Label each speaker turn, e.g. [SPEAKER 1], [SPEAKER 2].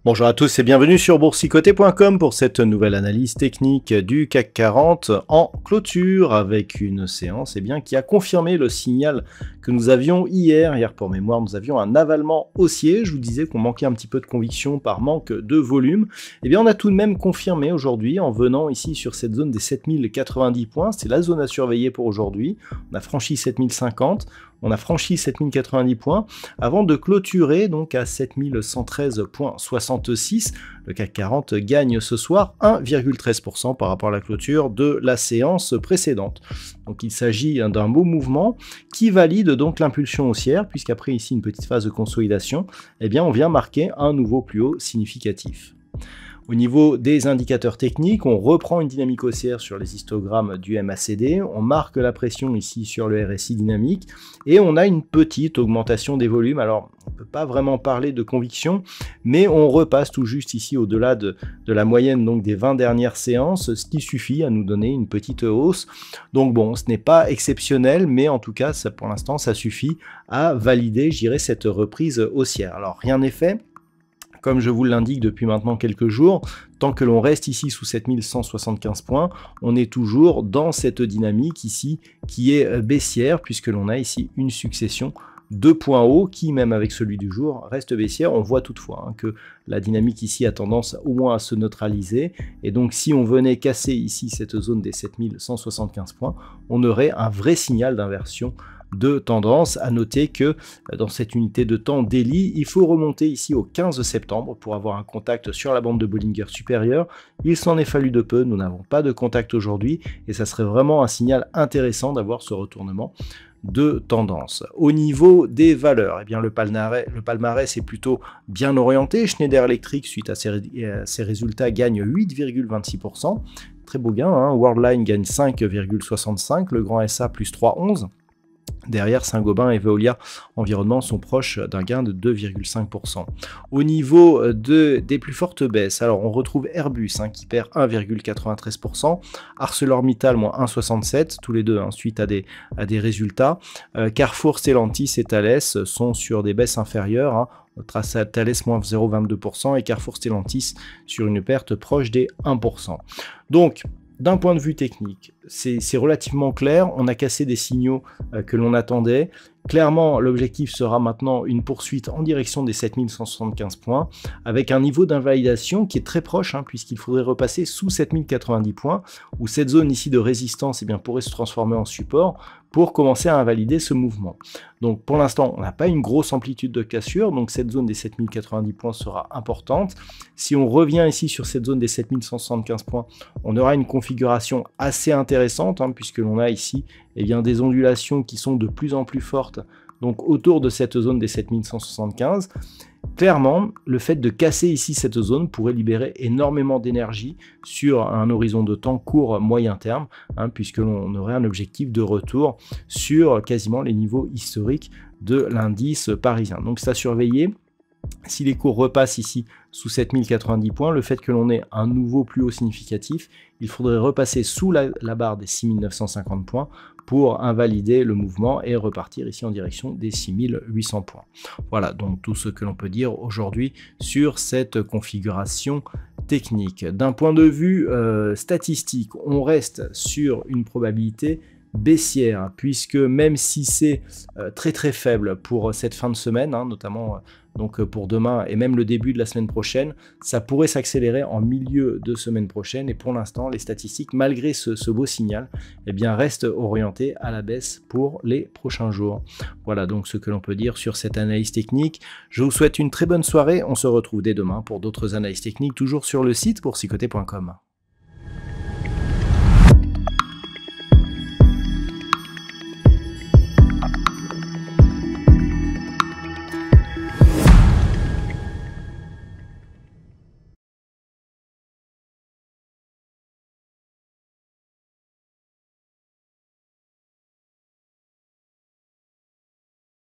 [SPEAKER 1] Bonjour à tous et bienvenue sur boursicoté.com pour cette nouvelle analyse technique du CAC 40 en clôture avec une séance qui a confirmé le signal que nous avions hier. Hier, pour mémoire, nous avions un avalement haussier. Je vous disais qu'on manquait un petit peu de conviction par manque de volume. On a tout de même confirmé aujourd'hui en venant ici sur cette zone des 7090 points. C'est la zone à surveiller pour aujourd'hui. On a franchi 7050. On a franchi 7090 points avant de clôturer donc à 7113,66. Le CAC 40 gagne ce soir 1,13% par rapport à la clôture de la séance précédente. Donc il s'agit d'un beau mouvement qui valide donc l'impulsion haussière, puisqu'après ici une petite phase de consolidation, on vient marquer un nouveau plus haut significatif. Au niveau des indicateurs techniques, on reprend une dynamique haussière sur les histogrammes du MACD, on marque la pression ici sur le RSI dynamique et on a une petite augmentation des volumes. Alors, on ne peut pas vraiment parler de conviction, mais on repasse tout juste ici au-delà de la moyenne donc des 20 dernières séances, ce qui suffit à nous donner une petite hausse. Donc bon, ce n'est pas exceptionnel, mais en tout cas, ça, pour l'instant, ça suffit à valider, je dirais, cette reprise haussière. Alors, rien n'est fait. Comme je vous l'indique depuis maintenant quelques jours, tant que l'on reste ici sous 7175 points, on est toujours dans cette dynamique ici qui est baissière, puisque l'on a ici une succession de points hauts qui, même avec celui du jour, reste baissière. On voit toutefois que la dynamique ici a tendance au moins à se neutraliser. Et donc, si on venait casser ici cette zone des 7175 points, on aurait un vrai signal d'inversion de tendance. À noter que dans cette unité de temps daily, il faut remonter ici au 15 septembre pour avoir un contact sur la bande de Bollinger supérieure. Il s'en est fallu de peu, nous n'avons pas de contact aujourd'hui et ça serait vraiment un signal intéressant d'avoir ce retournement de tendance. Au niveau des valeurs, le palmarès est plutôt bien orienté. Schneider Electric, suite à ses résultats, gagne 8,26%. Très beau gain, Worldline gagne 5,65%, le grand SA plus 3,11%. Derrière, Saint-Gobain et Veolia Environnement sont proches d'un gain de 2,5%. Au niveau des plus fortes baisses, alors on retrouve Airbus qui perd 1,93%, ArcelorMittal moins 1,67%, tous les deux suite à des résultats. Carrefour, Stellantis et Thales sont sur des baisses inférieures. Trace à Thales moins 0,22% et Carrefour Stellantis sur une perte proche des 1%. Donc, d'un point de vue technique, c'est relativement clair, on a cassé des signaux que l'on attendait. Clairement, l'objectif sera maintenant une poursuite en direction des 7175 points, avec un niveau d'invalidation qui est très proche, puisqu'il faudrait repasser sous 7090 points, où cette zone ici de résistance pourrait se transformer en support pour commencer à invalider ce mouvement. Donc pour l'instant, on n'a pas une grosse amplitude de cassure, donc cette zone des 7090 points sera importante. Si on revient ici sur cette zone des 7175 points, on aura une configuration assez intéressante, puisque l'on a ici des ondulations qui sont de plus en plus fortes, donc autour de cette zone des 7175. Clairement, le fait de casser ici cette zone pourrait libérer énormément d'énergie sur un horizon de temps court moyen terme, puisque l'on aurait un objectif de retour sur quasiment les niveaux historiques de l'indice parisien. Donc c'est à surveiller. Si les cours repassent ici sous 7090 points, le fait que l'on ait un nouveau plus haut significatif, il faudrait repasser sous la barre des 6950 points pour invalider le mouvement et repartir ici en direction des 6800 points. Voilà donc tout ce que l'on peut dire aujourd'hui sur cette configuration technique. D'un point de vue statistique, on reste sur une probabilité baissière, puisque même si c'est très très faible pour cette fin de semaine, notamment donc pour demain et même le début de la semaine prochaine, ça pourrait s'accélérer en milieu de semaine prochaine, et pour l'instant les statistiques, malgré ce beau signal, restent orientées à la baisse pour les prochains jours. Voilà donc ce que l'on peut dire sur cette analyse technique. Je vous souhaite une très bonne soirée, on se retrouve dès demain pour d'autres analyses techniques, toujours sur le site boursicoté.com.